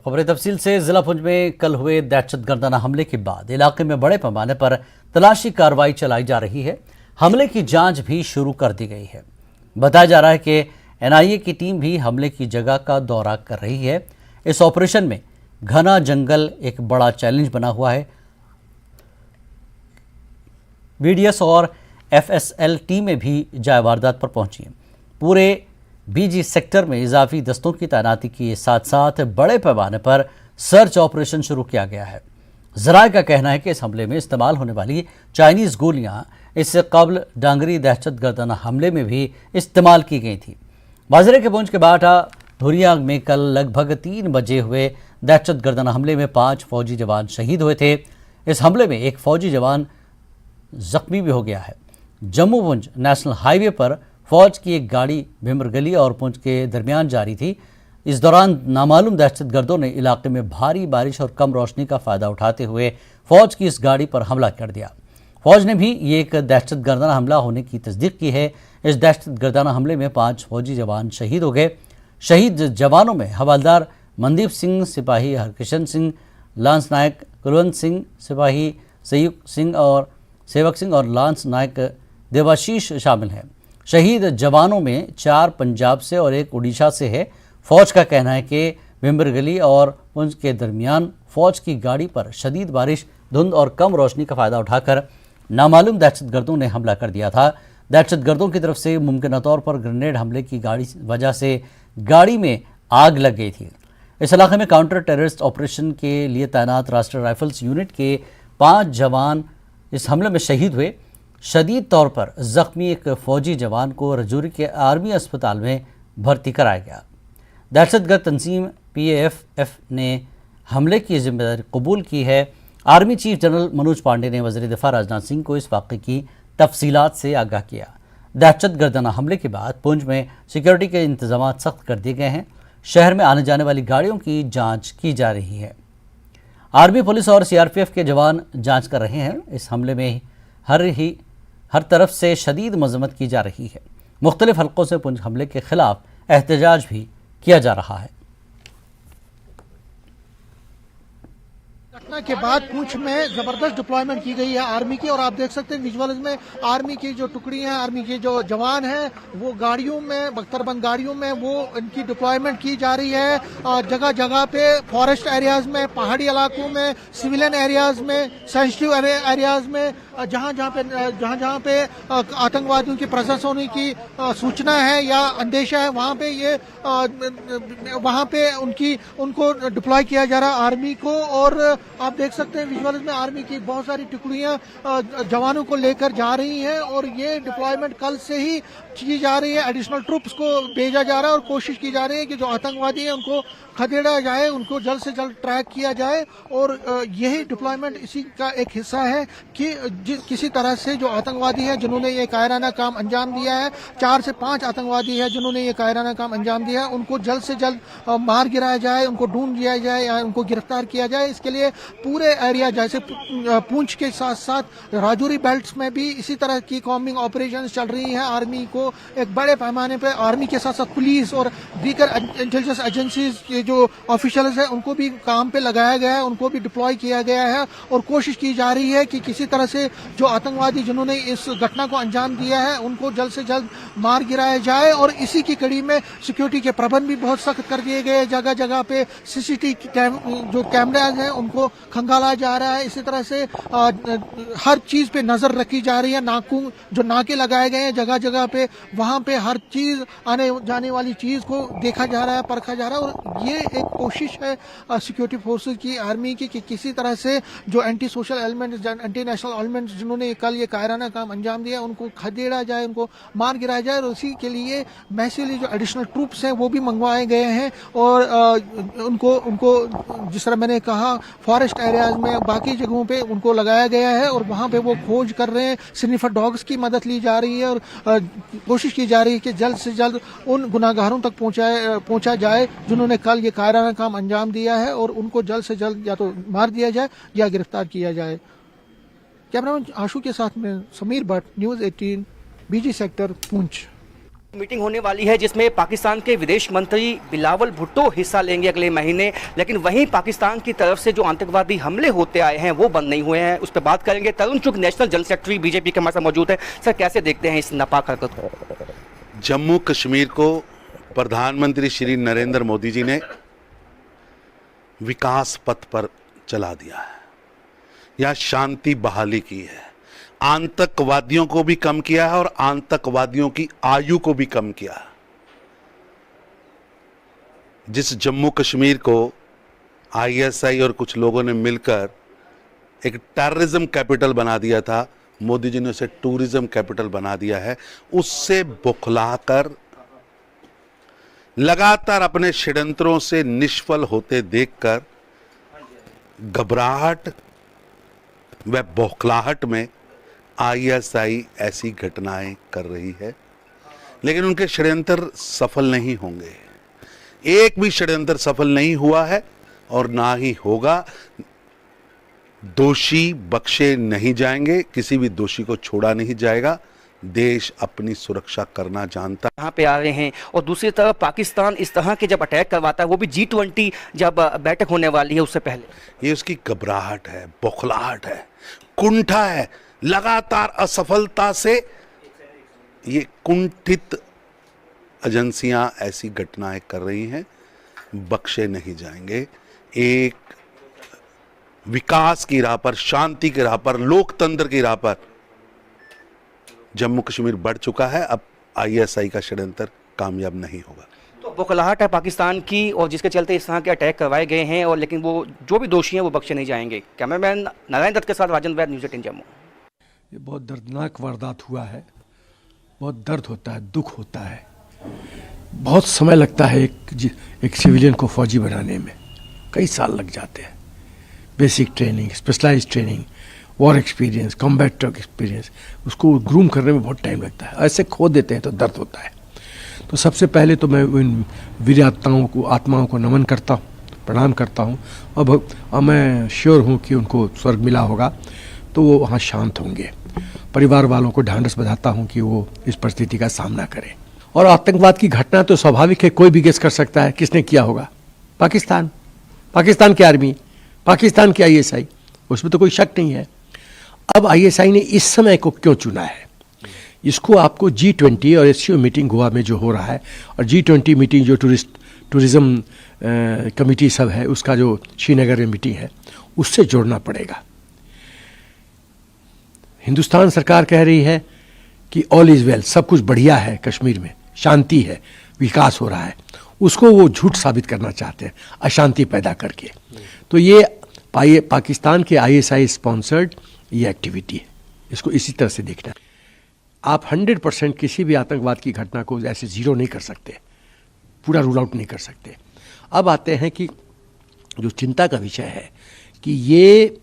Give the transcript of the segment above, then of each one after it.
खबरें तफसील से। जिला पुंछ में कल हुए दहशतगर्दाना हमले के बाद इलाके में बड़े पैमाने पर तलाशी कार्रवाई चलाई जा रही है। हमले की जांच भी शुरू कर दी गई है। बताया जा रहा है कि एनआईए की टीम भी हमले की जगह का दौरा कर रही है। इस ऑपरेशन में घना जंगल एक बड़ा चैलेंज बना हुआ है। बीडीएस और एफएसएल टीमें भी जाए वारदात पर पहुंची हैं। पूरे बीजी सेक्टर में इजाफी दस्तों की तैनाती के साथ साथ बड़े पैमाने पर सर्च ऑपरेशन शुरू किया गया है। जराये का कहना है कि इस हमले में इस्तेमाल होने वाली चाइनीज गोलियां इससे कबल डांगरी दहशतगर्दाना हमले में भी इस्तेमाल की गई थी। माजरे के पुंछ के बाटा धुरिया में कल लगभग 3 बजे हुए दहशतगर्दाना हमले में 5 फौजी जवान शहीद हुए थे। इस हमले में एक फौजी जवान जख्मी भी हो गया है। जम्मू पुंछ नेशनल हाईवे पर फौज की एक गाड़ी भिमरगली और पुंछ के दरमियान जारी थी। इस दौरान नामालूम दहशतगर्दों ने इलाके में भारी बारिश और कम रोशनी का फायदा उठाते हुए फौज की इस गाड़ी पर हमला कर दिया। फौज ने भी ये एक दहशतगर्दाना हमला होने की तस्दीक की है। इस दहशतगर्दाना हमले में 5 फौजी जवान शहीद हो गए। शहीद जवानों में हवलदार मनदीप सिंह, सिपाही हरकिशन सिंह, लांस नायक कुलवंत सिंह, सिपाही सयुक्त सिंह और सेवक सिंह और लांस नायक देवाशीष शामिल हैं। शहीद जवानों में 4 पंजाब से और 1 उड़ीसा से है। फौज का कहना है कि भिमरगली और पुंछ के दरमियान फौज की गाड़ी पर शदीद बारिश, धुंध और कम रोशनी का फायदा उठाकर नामालूम दहशतगर्दों ने हमला कर दिया था। दहशतगर्दों की तरफ से मुमकिन तौर पर ग्रेनेड हमले की वजह से गाड़ी में आग लग गई थी। इस इलाके में काउंटर टेररिस्ट ऑपरेशन के लिए तैनात राष्ट्रीय राइफल्स यूनिट के 5 जवान इस हमले में शहीद हुए। शदीद तौर पर जख्मी एक फौजी जवान को रजौरी के आर्मी अस्पताल में भर्ती कराया गया। दहशतगर्द तंजीम पीएएफ ने हमले की जिम्मेदारी कबूल की है। Army chief general Manoj Pande ने वज़ीर दिफा राजनाथ सिंह को इस वाक़े की तफसीलात से आगाह किया। दहशतगर्दाना हमले के बाद पुंछ में सिक्योरिटी के इंतजाम सख्त कर दिए गए हैं। शहर में आने जाने वाली गाड़ियों की जाँच की जा रही है। आर्मी, पुलिस और सीआरपीएफ के जवान जाँच कर रहे हैं। इस हमले में हर तरफ से शदीद मजम्मत की जा रही है। मुख्तलिफ हलकों से पुंछ हमले के खिलाफ एहतजाज भी किया जा रहा है। घटना के बाद पुंछ में जबरदस्त डिप्लॉयमेंट की गई है आर्मी की, और आप देख सकते हैं विजुअल्स में आर्मी की जो टुकड़ियां, आर्मी के जो जवान हैं वो गाड़ियों में, बख्तरबंद गाड़ियों में वो इनकी डिप्लॉयमेंट की जा रही है। जगह जगह पे फॉरेस्ट एरियाज में, पहाड़ी इलाकों में, सिविलियन एरियाज में, सेंसिटिव एरियाज में, जहां जहां पे आतंकवादियों की प्रेजेंस होने की सूचना है या अंदेशा है, वहां पे उनको डिप्लॉय किया जा रहा है आर्मी को। और आप देख सकते हैं विजुअल्स में आर्मी की बहुत सारी टुकड़ियां जवानों को लेकर जा रही हैं, और ये डिप्लॉयमेंट कल से ही की जा रही है। एडिशनल ट्रूप्स को भेजा जा रहा है और कोशिश की जा रही है कि जो आतंकवादी हैं उनको खदेड़ा जाए, उनको जल्द से जल्द ट्रैक किया जाए। और यही डिप्लॉयमेंट इसी का एक हिस्सा है कि किसी तरह से जो आतंकवादी है जिन्होंने ये कायराना काम अंजाम दिया है, 4 से 5 आतंकवादी है जिन्होंने ये कायराना काम अंजाम दिया है, उनको जल्द से जल्द मार गिराया जाए, उनको ढूंढ लिया जाए या उनको गिरफ्तार किया जाए। इसके लिए पूरे एरिया जैसे पुंछ के साथ साथ राजौरी बेल्ट्स में भी इसी तरह की कॉम्बिंग ऑपरेशन चल रही है। आर्मी को एक बड़े पैमाने पर, आर्मी के साथ साथ पुलिस और दीगर इंटेलिजेंस एजेंसीज के जो ऑफिशियल्स हैं उनको भी काम पे लगाया गया है, उनको भी डिप्लॉय किया गया है, और कोशिश की जा रही है कि किसी तरह से जो आतंकवादी जिन्होंने इस घटना को अंजाम दिया है उनको जल्द से जल्द मार गिराया जाए। और इसी की कड़ी में सिक्योरिटी के प्रबंध भी बहुत सख्त कर दिए गए। जगह जगह पे सीसीटीवी जो कैमराज हैं उनको खंगाला जा रहा है। इसी तरह से हर चीज पे नजर रखी जा रही है। जो नाके लगाए गए हैं जगह जगह पे, वहां पे हर चीज, आने जाने वाली चीज को देखा जा रहा है, परखा जा रहा है। और ये एक कोशिश है सिक्योरिटी फोर्सेस की, आर्मी की, कि किसी तरह से जो anti social elements, anti national elements जिन्होंने कल ये कायराना काम अंजाम दिया उनको खदेड़ा जाए, उनको मार गिराया जाए। और उसी के लिए मैसिवली जो एडिशनल ट्रूप्स हैं वो भी मंगवाए गए हैं। और उनको जिस तरह मैंने कहा फॉरेस्ट एरियाज में, बाकी जगहों पे उनको लगाया गया है और वहां पे वो खोज कर रहे हैं। स्निफर डॉग्स की मदद ली जा रही है और कोशिश की जा रही है कि जल्द से जल्द उन गुनाहगारों तक पहुंचा जाए जिन्होंने कल ये कायराना काम अंजाम दिया है, और उनको जल्द से जल्द या तो मार दिया जाए या गिरफ्तार किया जाए। कैमरामैन आशु के साथ में समीर भट्ट, न्यूज़ 18, बीजी सेक्टर, पुंछ। मीटिंग होने वाली है जिसमें पाकिस्तान के विदेश मंत्री बिलावल भुट्टो हिस्सा लेंगे अगले महीने, लेकिन वहीं पाकिस्तान की तरफ से जो आतंकवादी हमले होते आए हैं वो बंद नहीं हुए हैं, उस पर बात करेंगे। तरुण चुग नेशनल जनरल सेक्रेटरी बीजेपी के हमारे साथ मौजूद है। सर, कैसे देखते हैं इस नापाक हरकत को? जम्मू कश्मीर को प्रधानमंत्री श्री नरेंद्र मोदी जी ने विकास पथ पर चला दिया है, या शांति बहाली की है, आतंकवादियों को भी कम किया है और आतंकवादियों की आयु को भी कम किया है। जिस जम्मू कश्मीर को आईएसआई और कुछ लोगों ने मिलकर एक टेररिज्म कैपिटल बना दिया था, मोदी जी ने उसे टूरिज्म कैपिटल बना दिया है। उससे बौखलाकर लगातार अपने षड्यंत्रों से निष्फल होते देखकर घबराहट व बौखलाहट में आईएसआई ऐसी घटनाएं कर रही है, लेकिन उनके षड्यंत्र सफल नहीं होंगे। एक भी षड्यंत्र सफल नहीं हुआ है और ना ही होगा। दोषी बख्शे नहीं जाएंगे, किसी भी दोषी को छोड़ा नहीं जाएगा। देश अपनी सुरक्षा करना जानता है। यहाँ पे आ रहे हैं और दूसरी तरफ पाकिस्तान इस तरह के जब अटैक करवाता है, वो भी G20 जब बैठक होने वाली है उससे पहले, ये उसकी घबराहट है, बौखलाहट है, कुंठा है। लगातार असफलता से ये कुंठित एजेंसियां ऐसी घटनाएं कर रही हैं, बख्शे नहीं जाएंगे। एक विकास की राह पर, शांति की राह पर, लोकतंत्र की राह पर जम्मू कश्मीर बढ़ चुका है। अब आईएसआई का षड्यंत्र कामयाब नहीं होगा। तो बौखलाहट है पाकिस्तान की और जिसके चलते इस तरह के अटैक करवाए गए हैं, और लेकिन वो जो भी दोषी हैं वो बख्शे नहीं जाएंगे। कैमरामैन नारायण दत्त के साथ राजन वैद, न्यूज़ 18 जम्मू। ये बहुत दर्दनाक वारदात हुआ है, बहुत दर्द होता है, दुख होता है, बहुत समय लगता है एक सिविलियन को फौजी बनाने में, कई साल लग जाते हैं। Basic training, specialised training, war experience, combat experience, उसको ग्रूम करने में बहुत टाइम लगता है। ऐसे खो देते हैं तो दर्द होता है। तो सबसे पहले तो मैं इन वीर आत्माओं को नमन करता हूँ, प्रणाम करता हूँ। अब मैं श्योर हूँ कि उनको स्वर्ग मिला होगा तो वो वहाँ शांत होंगे। परिवार वालों को ढांढस बंधाता हूँ कि वो इस परिस्थिति का सामना करें। और आतंकवाद की घटना तो स्वाभाविक है, कोई भी गेस कर सकता है किसने किया होगा। पाकिस्तान की आर्मी, पाकिस्तान की आईएसआई, उसमें तो कोई शक नहीं है। अब आईएसआई ने इस समय को क्यों चुना है, इसको आपको G20 और SCO मीटिंग गोवा में जो हो रहा है, और G20 मीटिंग जो टूरिज्म कमेटी सब है, उसका जो श्रीनगर में मीटिंग है, उससे जोड़ना पड़ेगा। हिंदुस्तान सरकार कह रही है कि ऑल इज़ वेल, सब कुछ बढ़िया है, कश्मीर में शांति है, विकास हो रहा है। उसको वो झूठ साबित करना चाहते हैं, अशांति पैदा करके। तो ये पाकिस्तान के आईएसआई स्पॉन्सर्ड ये एक्टिविटी है, इसको इसी तरह से देखना है। आप 100% किसी भी आतंकवाद की घटना को ऐसे जीरो नहीं कर सकते, पूरा रूल आउट नहीं कर सकते। अब आते हैं कि जो चिंता का विषय है कि ये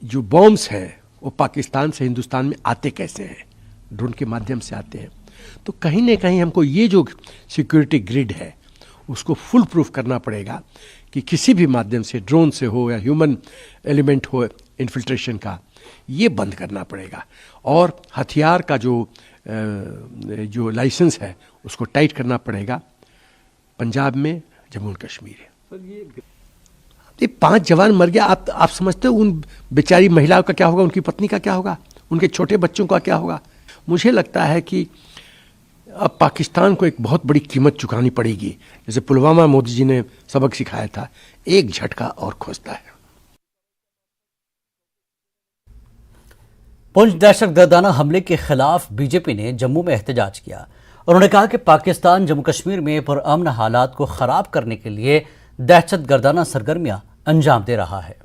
जो बॉम्ब्स हैं वो पाकिस्तान से हिंदुस्तान में आते कैसे हैं, ड्रोन के माध्यम से आते हैं। तो कहीं ना कहीं हमको ये जो सिक्योरिटी ग्रिड है उसको फुल प्रूफ करना पड़ेगा कि किसी भी माध्यम से, ड्रोन से हो या ह्यूमन एलिमेंट हो इन्फिल्ट्रेशन का, ये बंद करना पड़ेगा। और हथियार का जो लाइसेंस है उसको टाइट करना पड़ेगा। पंजाब में, जम्मू और कश्मीर है। ये 5 जवान मर गया, आप समझते हो उन बेचारी महिलाओं का क्या होगा, उनकी पत्नी का क्या होगा, उनके छोटे बच्चों का क्या होगा। मुझे लगता है कि अब पाकिस्तान को एक बहुत बड़ी कीमत चुकानी पड़ेगी। जैसे पुलवामा मोदी जी ने सबक सिखाया था, एक झटका और खोजता है। पुंछ दहशतगर्दाना हमले के खिलाफ बीजेपी ने जम्मू में एहतजाज किया। उन्होंने कहा कि पाकिस्तान जम्मू कश्मीर में पुरअमन हालात को खराब करने के लिए दहशतगर्दाना सरगर्मियां अंजाम दे रहा है।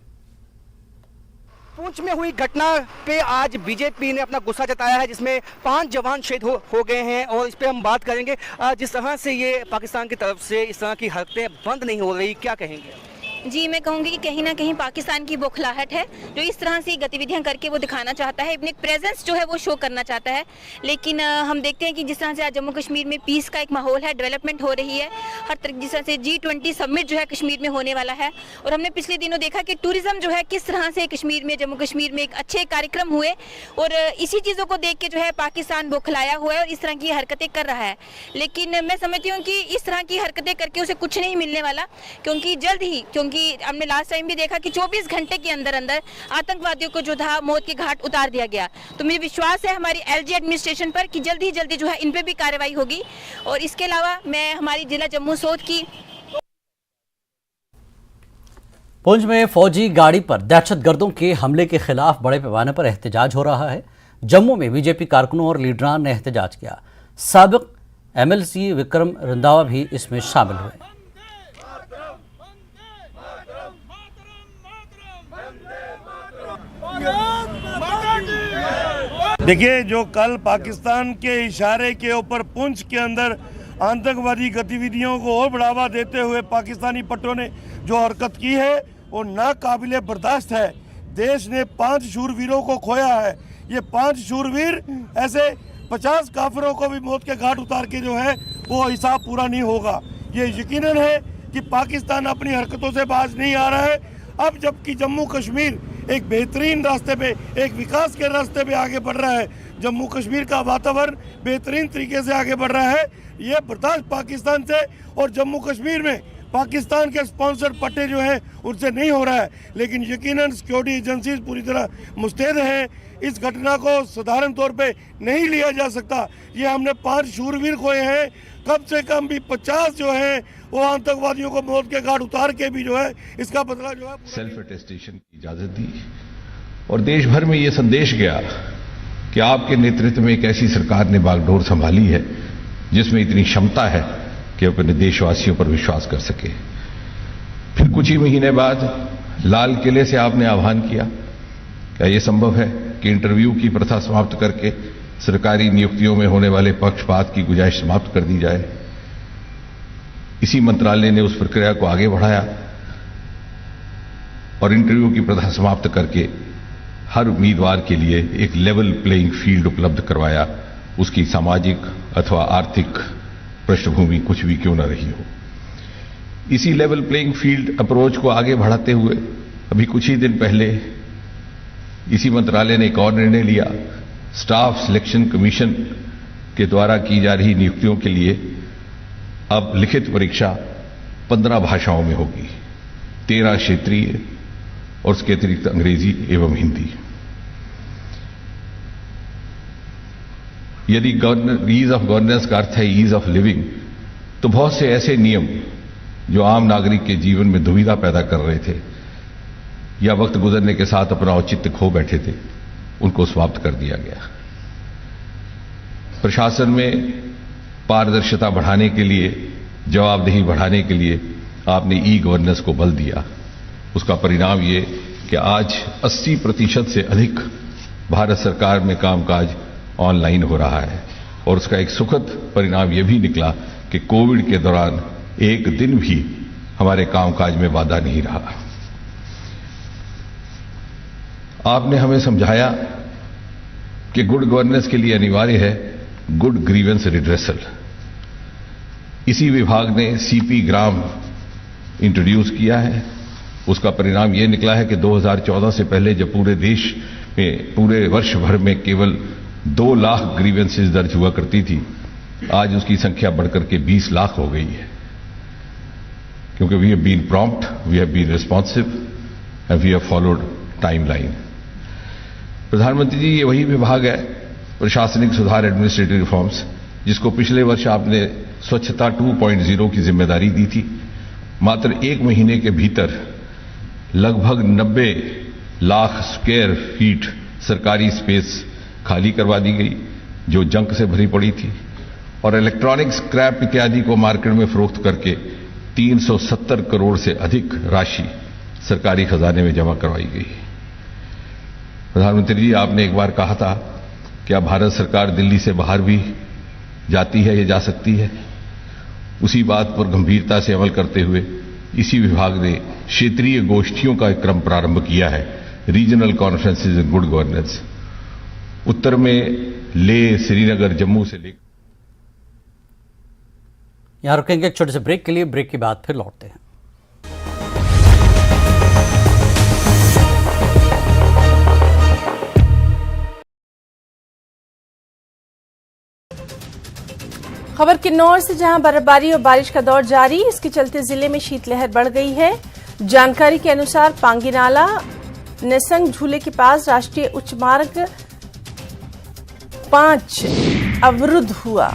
पुंछ में हुई घटना पे आज बीजेपी ने अपना गुस्सा जताया है, जिसमें 5 जवान शहीद हो गए हैं, और इस पे हम बात करेंगे। जिस तरह से ये पाकिस्तान की तरफ से इस तरह की हरकतें बंद नहीं हो रही, क्या कहेंगे? जी, मैं कहूँगी कि कहीं ना कहीं पाकिस्तान की बौखलाहट है, जो इस तरह से गतिविधियां करके वो दिखाना चाहता है, अपनी प्रेजेंस जो है वो शो करना चाहता है। लेकिन हम देखते हैं कि जिस तरह से आज जम्मू कश्मीर में पीस का एक माहौल है, डेवलपमेंट हो रही है हर तरह, जिस तरह से G20 समिट जो है कश्मीर में होने वाला है, और हमने पिछले दिनों देखा कि टूरिज्म जो है किस तरह से कश्मीर में, जम्मू कश्मीर में एक अच्छे कार्यक्रम हुए, और इसी चीज़ों को देख के जो है पाकिस्तान बौखलाया हुआ है और इस तरह की हरकतें कर रहा है। लेकिन मैं समझती हूँ कि इस तरह की हरकतें करके उसे कुछ नहीं मिलने वाला, क्योंकि जल्द ही, क्योंकि हमने लास्ट टाइम भी देखा कि 24 घंटे के अंदर अंदर आतंकवादियों को जो था मौत के घाट उतार दिया गया। तो मुझे विश्वास है हमारी LG एडमिनिस्ट्रेशन पर कि जल्दी ही जल्दी जो है इन पे भी कार्रवाई होगी। और इसके अलावा मैं हमारी जिला जम्मू सोच की पुंछ में फौजी गाड़ी पर दहशतगर्दों के हमले के खिलाफ बड़े पैमाने पर एहतजाज हो रहा है। जम्मू में बीजेपी कारकुनों और लीडरान ने एहतजाज किया। साबिक MLC विक्रम रंधावा भी इसमें शामिल हुए। देखिए, जो कल पाकिस्तान के इशारे के ऊपर पुंछ के अंदर आतंकवादी गतिविधियों को और बढ़ावा देते हुए पाकिस्तानी पट्टों ने जो हरकत की है वो नाकाबिले बर्दाश्त है। देश ने 5 शूरवीरों को खोया है। ये 5 शूरवीर ऐसे 50 काफिरों को भी मौत के घाट उतार के जो है वो हिसाब पूरा नहीं होगा। ये यकीनन है कि पाकिस्तान अपनी हरकतों से बाज नहीं आ रहा है। अब जबकि जम्मू कश्मीर एक बेहतरीन रास्ते पे, एक विकास के रास्ते पे आगे बढ़ रहा है, जम्मू कश्मीर का वातावरण बेहतरीन तरीके से आगे बढ़ रहा है, ये बर्दाश्त पाकिस्तान से और जम्मू कश्मीर में पाकिस्तान के स्पॉन्सर्ड पट्टे जो हैं उनसे नहीं हो रहा है। लेकिन यकीनन सिक्योरिटी एजेंसीज पूरी तरह मुस्तैद हैं। इस घटना को साधारण तौर पे नहीं लिया जा सकता। ये हमने 5 शूरवीर खोए हैं, कम से कम भी 50 जो हैं वो आतंकवादियों को मौत के घाट उतार के भी जो है इसका बदला जो है सेल्फ अटेस्टेशन की इजाजत दी और देश भर में ये संदेश गया कि आपके नेतृत्व में एक ऐसी सरकार ने बागडोर संभाली है जिसमें इतनी क्षमता है कि अपने देशवासियों पर विश्वास कर सके। फिर कुछ ही महीने बाद लाल किले से आपने आह्वान किया, क्या यह संभव है कि इंटरव्यू की प्रथा समाप्त करके सरकारी नियुक्तियों में होने वाले पक्षपात की गुंजाइश समाप्त कर दी जाए। इसी मंत्रालय ने उस प्रक्रिया को आगे बढ़ाया और इंटरव्यू की प्रथा समाप्त करके हर उम्मीदवार के लिए एक लेवल प्लेइंग फील्ड उपलब्ध करवाया, उसकी सामाजिक अथवा आर्थिक पृष्ठभूमि कुछ भी क्यों न रही हो। इसी लेवल प्लेइंग फील्ड अप्रोच को आगे बढ़ाते हुए अभी कुछ ही दिन पहले इसी मंत्रालय ने एक और निर्णय लिया। स्टाफ सिलेक्शन कमीशन के द्वारा की जा रही नियुक्तियों के लिए अब लिखित परीक्षा 15 भाषाओं में होगी, 13 क्षेत्रीय और उसके अतिरिक्त अंग्रेजी एवं हिंदी। यदि ईज ऑफ गवर्नेंस का अर्थ है ईज ऑफ लिविंग, तो बहुत से ऐसे नियम जो आम नागरिक के जीवन में दुविधा पैदा कर रहे थे या वक्त गुजरने के साथ अपना औचित्य खो बैठे थे, उनको समाप्त कर दिया गया। प्रशासन में पारदर्शिता बढ़ाने के लिए, जवाबदेही बढ़ाने के लिए आपने ई गवर्नेंस को बल दिया। उसका परिणाम ये कि आज 80% से अधिक भारत सरकार में कामकाज ऑनलाइन हो रहा है और उसका एक सुखद परिणाम यह भी निकला कि कोविड के दौरान एक दिन भी हमारे कामकाज में बाधा नहीं रहा। आपने हमें समझाया कि गुड गवर्नेंस के लिए अनिवार्य है गुड ग्रीवेंस रिड्रेसल। इसी विभाग ने CP ग्राम इंट्रोड्यूस किया है। उसका परिणाम यह निकला है कि 2014 से पहले जब पूरे देश में पूरे वर्ष भर में केवल 2 लाख ग्रीवेंसेस दर्ज हुआ करती थी, आज उसकी संख्या बढ़कर के 20 लाख हो गई है, क्योंकि we have been prompt, we have been responsive and we have followed timeline. प्रधानमंत्री जी, ये वही विभाग है, प्रशासनिक सुधार एडमिनिस्ट्रेटिव रिफॉर्म्स, जिसको पिछले वर्ष आपने स्वच्छता 2.0 की जिम्मेदारी दी थी। मात्र 1 महीने के भीतर लगभग 90 लाख स्क्वायर फीट सरकारी स्पेस खाली करवा दी गई जो जंक से भरी पड़ी थी, और इलेक्ट्रॉनिक स्क्रैप इत्यादि को मार्केट में फरोख्त करके 370 करोड़ से अधिक राशि सरकारी खजाने में जमा करवाई गई। प्रधानमंत्री जी, आपने एक बार कहा था कि अब भारत सरकार दिल्ली से बाहर भी जाती है या जा सकती है। उसी बात पर गंभीरता से अमल करते हुए इसी विभाग ने क्षेत्रीय गोष्ठियों का क्रम प्रारंभ किया है, regional conferences in good governance. उत्तर में लेह, श्रीनगर, जम्मू से लेकर। यहाँ रुकेंगे एक छोटे से ब्रेक के लिए। ब्रेक के बाद फिर लौटते हैं। खबर किन्नौर से, जहां बर्फबारी और बारिश का दौर जारी, इसके चलते जिले में शीतलहर बढ़ गई है। जानकारी के अनुसार पांगी नाला नेसंग झूले के पास राष्ट्रीय उच्च मार्ग 5 अवरुद्ध हुआ।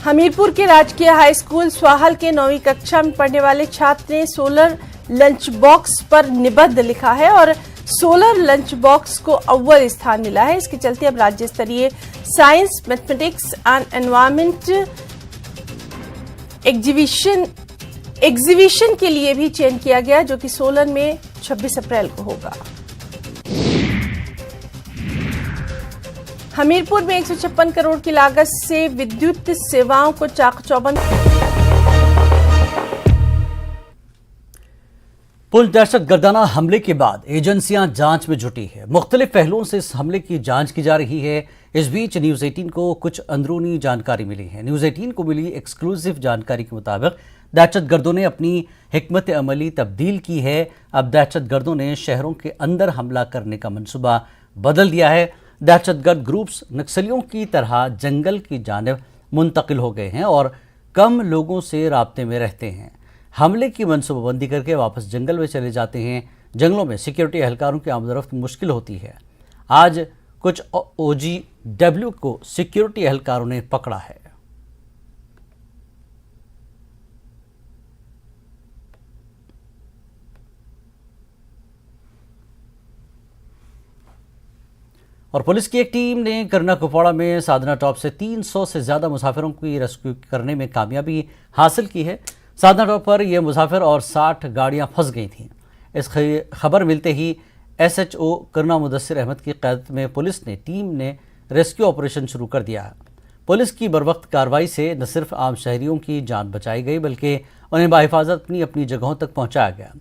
हमीरपुर के राजकीय हाई स्कूल स्वाहल के 9वीं कक्षा में पढ़ने वाले छात्र ने सोलर लंच बॉक्स पर निबंध लिखा है और सोलर लंच बॉक्स को अव्वल स्थान मिला है। इसके चलते अब राज्य स्तरीय science, mathematics and environment exhibition के लिए भी चयन किया गया, जो कि सोलन में 26 अप्रैल को होगा। हमीरपुर में 156 करोड़ की लागत से विद्युत सेवाओं को चाक-चौबंद। पुल दहशतगर्दाना हमले के बाद एजेंसियां जांच में जुटी है। मुख्तलिफ पहलुओं से इस हमले की जांच की जा रही है। इस बीच न्यूज 18 को कुछ अंदरूनी जानकारी मिली है। न्यूज 18 को मिली एक्सक्लूसिव जानकारी के मुताबिक दहशतगर्दों ने अपनी हिकमत अमली तब्दील की है। अब दहशतगर्दों ने शहरों के अंदर हमला करने का मंसूबा बदल दिया है। दहशतगर्द ग्रुप्स नक्सलियों की तरह जंगल की जानिब मुंतकिल हो गए हैं और कम लोगों से राब्ते में रहते हैं। हमले की मनसूबाबंदी करके वापस जंगल में चले जाते हैं। जंगलों में सिक्योरिटी एहलकारों की आमदरफ्त मुश्किल होती है। आज कुछ OGW को सिक्योरिटी एहलकारों ने पकड़ा है। और पुलिस की एक टीम ने करना कुपवाड़ा में साधना टॉप से 300 से ज्यादा मुसाफिरों की रेस्क्यू करने में कामयाबी हासिल की है। साधना टॉप पर यह मुसाफिर और 60 गाड़ियां फंस गई थीं। इस खबर मिलते ही SHO करना मुदस्सिर अहमद की क़यादत में पुलिस ने टीम ने रेस्क्यू ऑपरेशन शुरू कर दिया है। पुलिस की बरवक्त कार्रवाई से न सिर्फ आम शहरियों की जान बचाई गई, बल्कि उन्हें बाहिफाजत अपनी जगहों तक पहुँचाया गया।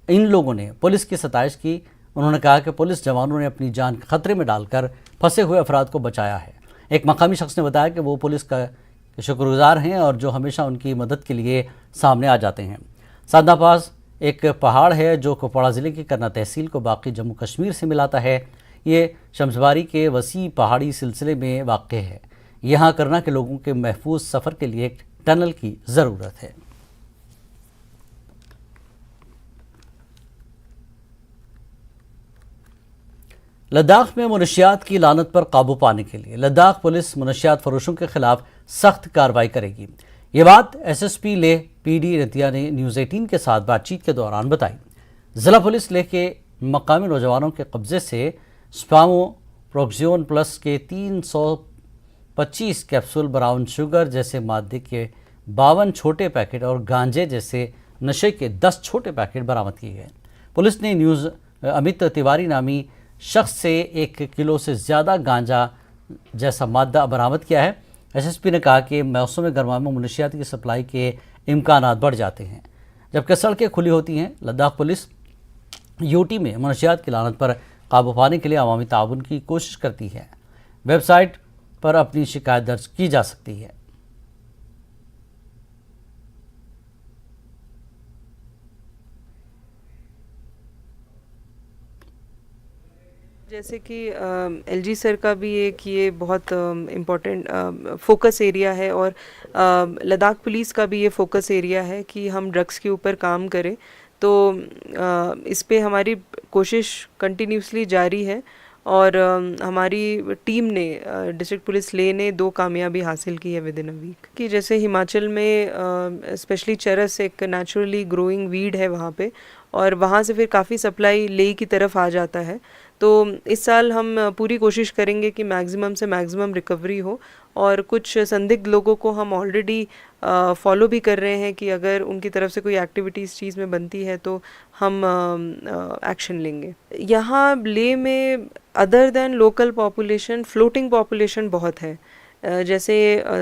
इन लोगों ने पुलिस की सताइश की। उन्होंने कहा कि पुलिस जवानों ने अपनी जान खतरे में डालकर फंसे हुए अफराद को बचाया है। एक मकामी शख्स ने बताया कि वो पुलिस का शुक्रगुजार हैं और जो हमेशा उनकी मदद के लिए सामने आ जाते हैं। साधना पास एक पहाड़ है जो कुपवाड़ा ज़िले की करना तहसील को बाकी जम्मू कश्मीर से मिलाता है। ये शम्सबारी के वसी पहाड़ी सिलसिले में वाक़ है। यहाँ करना के लोगों के महफूज सफ़र के लिए एक टनल की ज़रूरत है। लद्दाख में मुनशियात की लानत पर काबू पाने के लिए लद्दाख पुलिस मुनशियात फरोशों के खिलाफ सख्त कार्रवाई करेगी। ये बात SSP लेह PD रतिया ने न्यूज़ 18 के साथ बातचीत के दौरान बताई। ज़िला पुलिस लेह के मकामी नौजवानों के कब्जे से स्पामोप्रोक्सियोन प्लस के 325 कैप्सूल, ब्राउन शुगर जैसे मादे के 52 छोटे पैकेट और गांजे जैसे नशे के 10 छोटे पैकेट बरामद किए गए। पुलिस ने न्यूज़ अमित तिवारी नामी शख्स से 1 किलो से ज़्यादा गांजा जैसा मादा बरामद किया है। SSP ने कहा कि मौसम गर्मा में मुनशियात की सप्लाई के इम्कानात बढ़ जाते हैं जबकि सड़कें खुली होती हैं। लद्दाख पुलिस UT में मुनशियात की लानत पर काबू पाने के लिए अवामी ताउन की कोशिश करती है। वेबसाइट पर अपनी शिकायत दर्ज की जा सकती है। जैसे कि LG सर का भी एक ये बहुत इम्पोर्टेंट फोकस एरिया है और लद्दाख पुलिस का भी ये फोकस एरिया है कि हम ड्रग्स के ऊपर काम करें। तो इस पे हमारी कोशिश कंटिन्यूसली जारी है और हमारी टीम ने डिस्ट्रिक्ट पुलिस लेह ने 2 कामयाबी हासिल की है विद इन अ वीक। कि जैसे हिमाचल में स्पेशली चरस एक नेचुरली ग्रोइंग वीड है वहाँ पे और वहाँ से फिर काफ़ी सप्लाई लेह की तरफ आ जाता है। तो इस साल हम पूरी कोशिश करेंगे कि मैक्सिमम से मैक्सिमम रिकवरी हो और कुछ संदिग्ध लोगों को हम ऑलरेडी फॉलो भी कर रहे हैं कि अगर उनकी तरफ से कोई एक्टिविटी इस चीज़ में बनती है तो हम एक्शन लेंगे। यहाँ लेह में other than local population floating population बहुत है। जैसे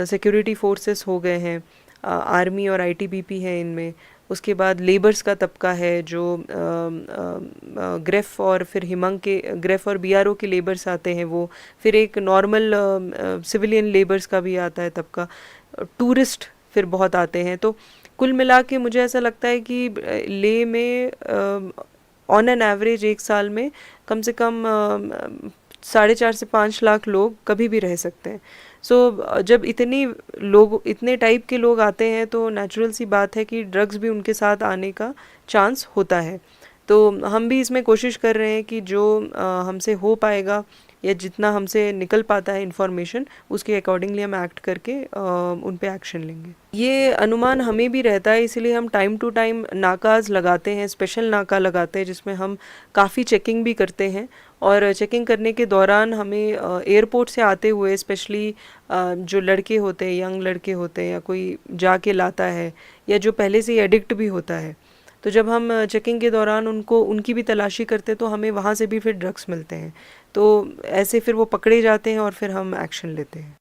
सिक्योरिटी फोर्सेस हो गए हैं, आर्मी और ITBP है इनमें, उसके बाद लेबर्स का तबका है जो ग्रेफ और फिर हिमंग के ग्रेफ और बीआरओ के लेबर्स आते हैं वो, फिर एक नॉर्मल सिविलियन लेबर्स का भी आता है तबका, टूरिस्ट फिर बहुत आते हैं। तो कुल मिला के मुझे ऐसा लगता है कि लेह में ऑन एन एवरेज एक साल में कम से कम 4.5 से 5 लाख लोग कभी भी रह सकते हैं। सो जब इतने टाइप के लोग आते हैं तो नेचुरल सी बात है कि ड्रग्स भी उनके साथ आने का चांस होता है। तो हम भी इसमें कोशिश कर रहे हैं कि जो हमसे हो पाएगा या जितना हमसे निकल पाता है इन्फॉर्मेशन, उसके अकॉर्डिंगली हम एक्ट करके उन पे एक्शन लेंगे। ये अनुमान हमें भी रहता है, इसीलिए हम टाइम टू टाइम नाकाज लगाते हैं, स्पेशल नाका लगाते हैं जिसमें हम काफ़ी चेकिंग भी करते हैं। और चेकिंग करने के दौरान हमें एयरपोर्ट से आते हुए स्पेशली जो लड़के होते हैं, यंग लड़के होते हैं, या कोई जाके लाता है या जो पहले से ही एडिक्ट भी होता है, तो जब हम चेकिंग के दौरान उनकी भी तलाशी करते तो हमें वहाँ से भी फिर ड्रग्स मिलते हैं। तो ऐसे फिर वो पकड़े जाते हैं और फिर हम एक्शन लेते हैं।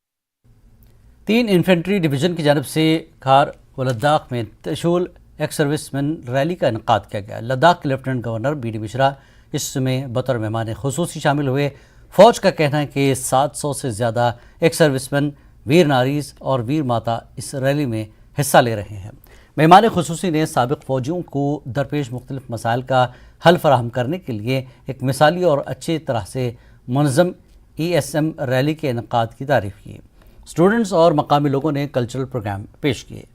3 इन्फेंट्री डिवीज़न की जानब से खार व लद्दाख में त्रिशूल एक्स सर्विसमैन रैली का इनकाद किया गया। लद्दाख के लेफ्टिनेंट गवर्नर BD मिश्रा इसमें बतौर मेहमान खुसूसी शामिल हुए। फ़ौज का कहना है कि 700 से ज़्यादा एक्स सर्विसमैन, वीर नारीज़ और वीर माता इस रैली में हिस्सा ले रहे हैं। मेहमान खुसूसी ने साबिक़ फ़ौजियों को दरपेश मुख्तलिफ मसाइल का हल फराहम करने के लिए एक मिसाली और अच्छी तरह से मुनज़्ज़म ESM रैली के इनकाद की तारीफ़ की। स्टूडेंट्स और मकामी लोगों ने कल्चरल प्रोग्राम पेश किए।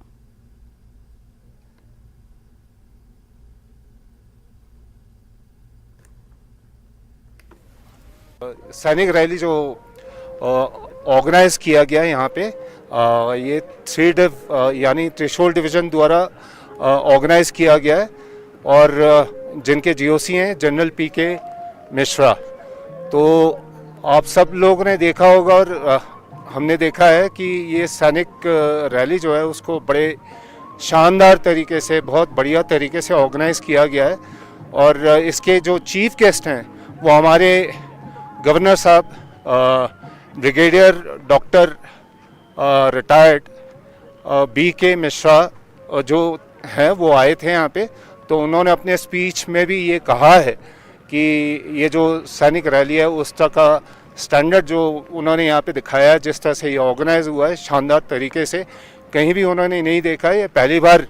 सैनिक रैली जो ऑर्गेनाइज किया गया है यहाँ पे, ये 3 डिव यानी त्रिशूल डिवीज़न द्वारा ऑर्गेनाइज किया गया है और जिनके GOC हैं जनरल PK मिश्रा। तो आप सब लोगों ने देखा होगा और हमने देखा है कि ये सैनिक रैली जो है उसको बड़े शानदार तरीके से, बहुत बढ़िया तरीके से ऑर्गेनाइज किया गया है। और इसके जो चीफ गेस्ट हैं वो हमारे गवर्नर साहब brigadier doctor retired BK Mishra जो हैं वो आए थे यहाँ पे। तो उन्होंने अपने स्पीच में भी ये कहा है कि ये जो सैनिक रैली है उसका का स्टैंडर्ड जो उन्होंने यहाँ पे दिखाया है, जिस तरह से ये ऑर्गेनाइज हुआ है शानदार तरीके से, कहीं भी उन्होंने नहीं देखा है। ये पहली बार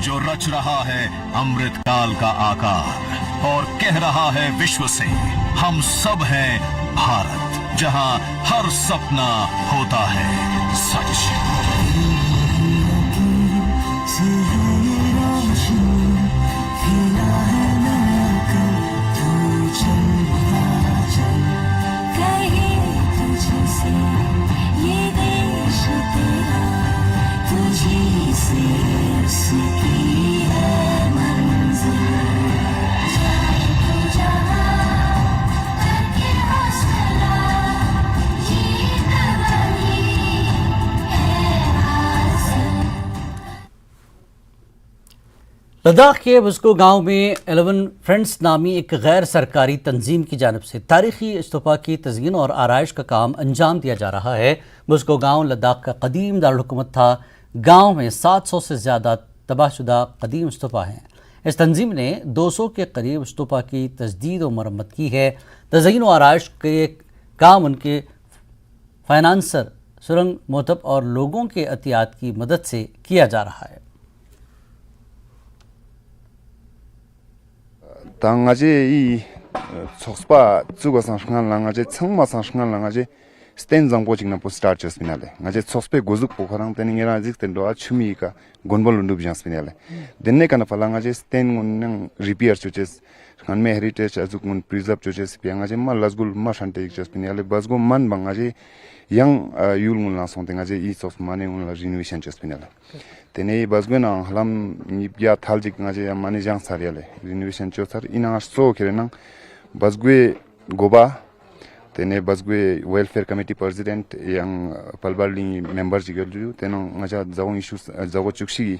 जो रच रहा है अमृत काल का आकार और कह रहा है विश्व से, हम सब हैं भारत, जहां हर सपना होता है सच। लद्दाख के बुस्को गांव में 11 फ्रेंड्स नामी एक गैर सरकारी तंजीम की जानब से तारीखी इस्तूपा की तज़यीन और आराइश का काम अंजाम दिया जा रहा है। बुस्को गांव लद्दाख का कदीम दारुलहुकूमत था। गांव में 700 से ज़्यादा तबाहशुदा कदीम इस्तूपा हैं। इस तंजीम ने 200 के करीब इस्तूपा की तजदीद और मरम्मत की है। तज़यीन और आराइश के काम उनके फाइनेंसर, सुरंग मोहतब और लोगों के अतियात की मदद से किया जा रहा है। 당아제 이 속스파 죽어서 상한 랑아제 청마상 상한 랑아제 스탠 장고 지금 포 스타트 쳤습니다래. 아제 속스페 고죽 포카랑 때닝이라 아직 텐도아 추미가 곤볼룬도 비장스피냐래. 덴네카나 팔랑아제 스탠 곤능 리페어 추체스 간메 헤리테지 아주군 프리저브 추체스 비앙아제 말라스굴 마샨테 쳤습니다래. 바스고 만 방아제 yang yulmun la sontengaje i sofmane un la renovation 쳤습니다래. 테네 바스고나 할람 니비아 탈직 ngaje mane jang sariale renovation chosar ina so kerenang basgue goba tene basgue welfare committee president yang palballi member jigelju teno ngaja zawon issues zawo chukshi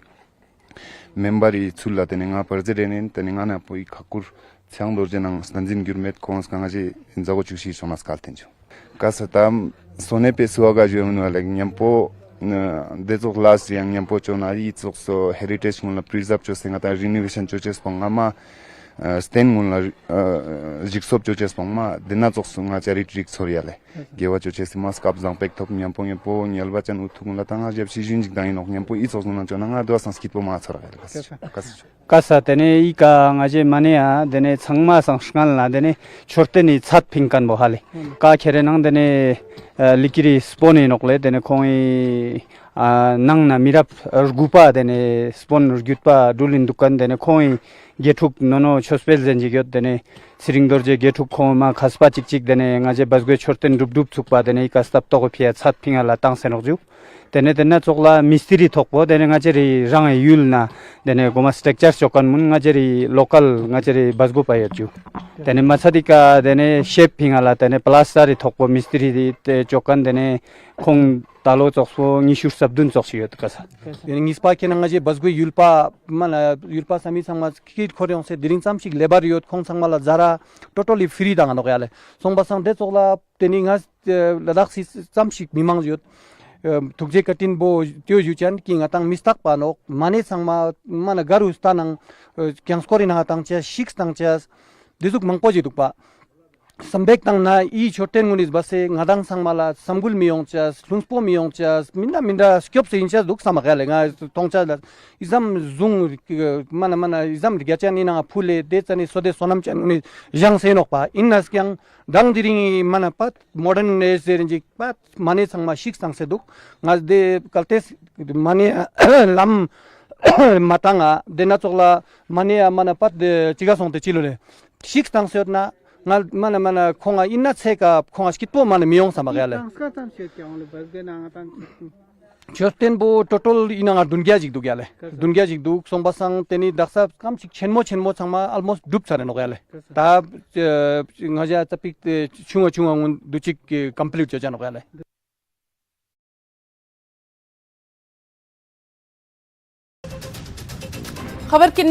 member I chulla tene nga president tene nga na poi khakur chang dorjenang stanjin gurmet kons ngaje zawo chukshi sonas kaltenju kasatam sone pe suaga jumnu alag nyampo Dezok last yang nyampo chona I tsok so heritage ngula preserve cho singa ta renovation cho ches ponga ma sten ngula jiksop cho ches ponga ma dena tsok sunga chari trick soriale gewa cho ches mas kap zang pek top nyampo nyampo nyalba chan utu ngula tanga jeb si jinjik dai nok nyampo I tsok ngula chona nga do sanskrit po ma chora kas kasa tene ika ngaje mania dene changma sangsngal na dene chorteni chat phingkan bo hale ka khere nang dene likiri spone nokle dene khoi nangna mirap gupa dene spon rgutpa dulin dukan dene khoi getup nono chospel jenji gyot dene siringdorje getup khoma khaspa chikchik dene ngaje basgwe chorten dubdup chukpa dene ika stap to phia chat phingala tang senokju dene dene chokla mistri thokbo dene ngajeri rang yulna dene goma structure chokan mun ngajeri local ngajeri basgu payaju dene masadika dene shape phingala dene plaster thokbo mistri te chokan dene khong talo chokso nishur sabdun choksiyot kasa dene ngispa kenangaje basgu yulpa mana yulpa sami sangma kit khoryong se diring samchik lebar yot khong sangmala jara totally free danga nokyale songbasang de chokla teni ngas ladak si samchik mimang yot tukje katin bo tyo juchan ki ngatang mistak panok mane sangma mana garu stanang kyang skori na tang cha six tang cha dizuk mangpoji dukpa sambek tang na I choten ngunis base ngadang sangmala samgul miyong cha lungspo miyong cha minda skyop se incha duk samagale nga tongcha izam zung mana izam gyachan ina phule de chani sode sonam chan ni jang se nokpa innas kyang dang diring mana pat modern age renji pat mane sangma six tang se duk ngas de kaltes mane lam matanga dena chokla mane mana pat de chiga songte chilole six tang se na ngal mana khonga inna cheka khonga skitpo mana miyong samagale choten bo total inanga dungia jik duk songbasang teni daksa kam chik chenmo changma almost dup chare nogale ta ngaja tapik chunga ngun duchik complete jo janogale खबर की